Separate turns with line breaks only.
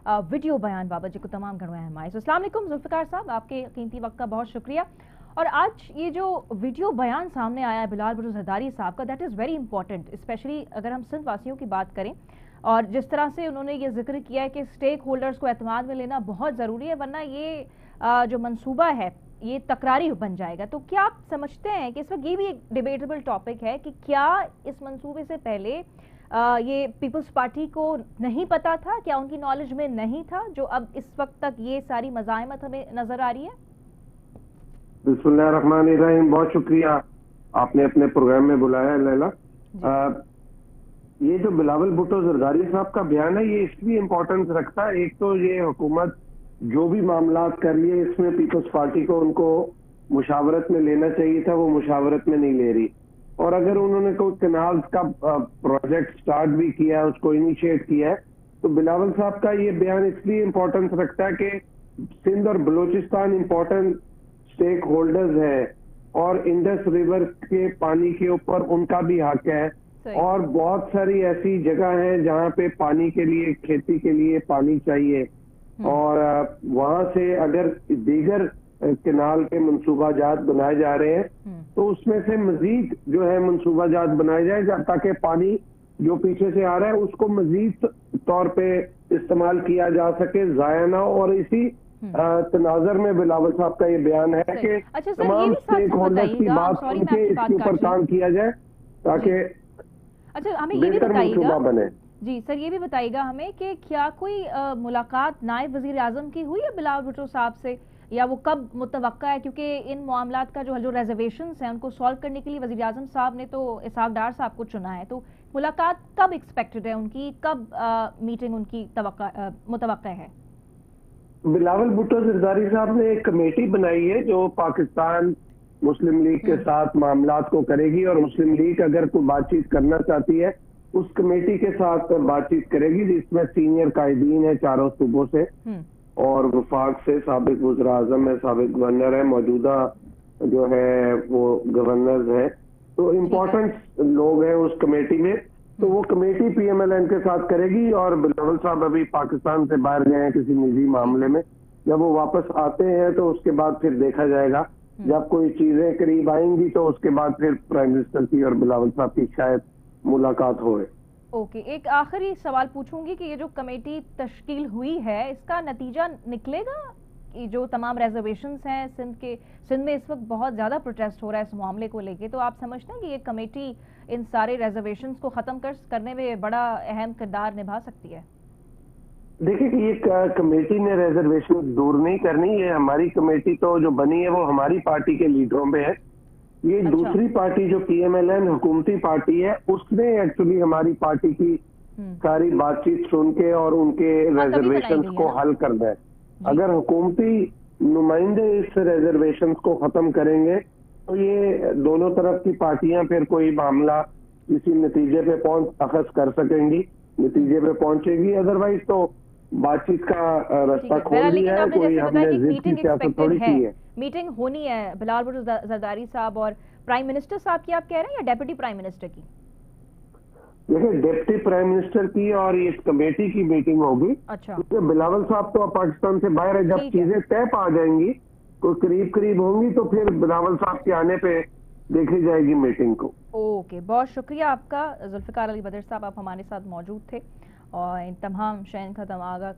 Video बयान बाबत जेको तमाम घणो अहम आहे। अस्सलाम वालेकुम जुल्फ़िकार साहब, आपके कीमती वक्त का बहुत शुक्रिया। और आज ये जो वीडियो बयान सामने आया है बिलाल भुट्टो ज़रदारी साहब का, that is very important, specially अगर हम सिंध वासियों की बात करें। और जिस तरह से उन्होंने ये जिक्र किया है कि स्टेक होल्डर्स को एतमाद में लेना बहुत ज़रूरी है, वरना ये जो मंसूबा है ये तकरारी बन जाएगा। तो क्या आप समझते हैं कि इस वक्त ये भी एक डिबेटेबल टॉपिक है कि क्या इस मंसूबे से पहले ये पीपल्स पार्टी को नहीं पता था, क्या उनकी नॉलेज में नहीं था, जो अब इस वक्त तक ये सारी मज़ाहिमत हमें नजर आ रही है?
बिस्मिल्लाहिर्रहमानिर्रहीम, बहुत शुक्रिया आपने अपने प्रोग्राम में बुलाया लैला। ये जो बिलावल भुट्टो जरदारी साहब का बयान है ये इसलिए इम्पोर्टेंस रखता है, एक तो ये हुकूमत जो भी मामला कर लिए इसमें पीपल्स पार्टी को उनको मुशावरत में लेना चाहिए था, वो मुशावरत में नहीं ले रही। और अगर उन्होंने कोई कैनाल्स का प्रोजेक्ट स्टार्ट भी किया है, उसको इनिशिएट किया है, तो बिलावल साहब का ये बयान इसलिए इम्पोर्टेंस रखता है कि सिंध और बलूचिस्तान इम्पोर्टेंट स्टेक होल्डर्स है और इंडस रिवर के पानी के ऊपर उनका भी हक है। और बहुत सारी ऐसी जगह है जहाँ पे पानी के लिए, खेती के लिए पानी चाहिए, और वहां से अगर दीगर केनाल के मंसूबाजात बनाए जा रहे हैं तो उसमें से मजीद जो है मंसूबाजात बनाए जाए ताकि पानी जो पीछे से आ रहा है उसको मजीद तौर पे इस्तेमाल किया जा सके, जाया ना हो। और इसी तनाजर में बिलावल साहब का ये बयान है कि तमाम स्टेक होल्डर्स की बात सुन के इसके ऊपर काम किया जाए ताकि
हमें ये भी बताइएगा बने। जी सर, ये भी बताइएगा हमें कि क्या कोई मुलाकात नायब वजीर आजम की हुई है बिलावल भुट्टो साहब से, या वो कब मुतवक्का है? क्योंकि इन मामलात का जो रेजर्वेशंस हैं उनको सॉल्व करने के लिए वजीर आजम साहब ने तो इसहाक डार साहब को चुना है, तो मुलाकात कब एक्सपेक्टेड है उनकी, कब मीटिंग उनकी मुतवक्का है?
बिलावल भुट्टो जरदारी साहब ने एक कमेटी बनाई है जो पाकिस्तान मुस्लिम लीग के साथ मामलात को करेगी, और मुस्लिम लीग अगर कोई बातचीत करना चाहती है उस कमेटी के साथ बातचीत करेगी, जिसमें सीनियर कायदीन है चारों सूबों से और वफाक से, साबिक वज़ीर आज़म है, साबिक गवर्नर है, मौजूदा जो है वो गवर्नर है, तो इम्पोर्टेंट लोग हैं उस कमेटी में। तो वो कमेटी PMLN के साथ करेगी। और बिलावल साहब अभी पाकिस्तान से बाहर गए हैं किसी निजी मामले में, जब वो वापस आते हैं तो उसके बाद फिर देखा जाएगा, जब कोई चीजें करीब आएंगी तो उसके बाद फिर प्राइम मिनिस्टर की और बिलावल साहब की शायद मुलाकात होए।
ओके, एक आखिरी सवाल पूछूंगी कि ये जो कमेटी तश्कील हुई है इसका नतीजा निकलेगा कि जो तमाम रिजर्वेशंस हैं सिंध में इस वक्त बहुत ज्यादा प्रोटेस्ट हो रहा है इस मामले को लेके, तो आप समझते हैं कि ये कमेटी इन सारे रिजर्वेशंस को खत्म करने में बड़ा अहम किरदार निभा सकती है?
देखिए कि ये कमेटी ने रिजर्वेशन दूर नहीं करनी, ये हमारी कमेटी तो जो बनी है वो हमारी पार्टी के लीडरों पे है। ये दूसरी पार्टी जो PMLN हुकूमती पार्टी है उसने एक्चुअली हमारी पार्टी की सारी बातचीत सुन के और उनके रिजर्वेशंस को हल करना है। अगर हुकूमती नुमाइंदे इस रिजर्वेशंस को खत्म करेंगे तो ये दोनों तरफ की पार्टियां फिर कोई मामला किसी नतीजे पे अखज़ कर सकेंगी, नतीजे पे पहुंचेगी। अदरवाइज तो बातचीत का रास्ता खोल दिया है, कोई हमने जिद की सियासत थोड़ी की है।
मीटिंग होनी है बिलावल भुट्टो जरदारी साहब और प्राइम मिनिस्टर साहब की आप कह रहे हैं, या डेप्यूटी प्राइम मिनिस्टर की?
देखिए, डिप्टी प्राइम मिनिस्टर की और इस कमेटी की मीटिंग होगी।
अच्छा,
क्योंकि बिलावल साहब तो पाकिस्तान से बाहर है, जब चीजें तय पा जाएंगी तो करीब होंगी तो फिर बिलावल साहब के आने पे देखी जाएगी मीटिंग को।
ओके, बहुत शुक्रिया आपका जुल्फ़िकार अली बदर साहब, आप हमारे साथ मौजूद थे और इन तमाम शैन का तमागा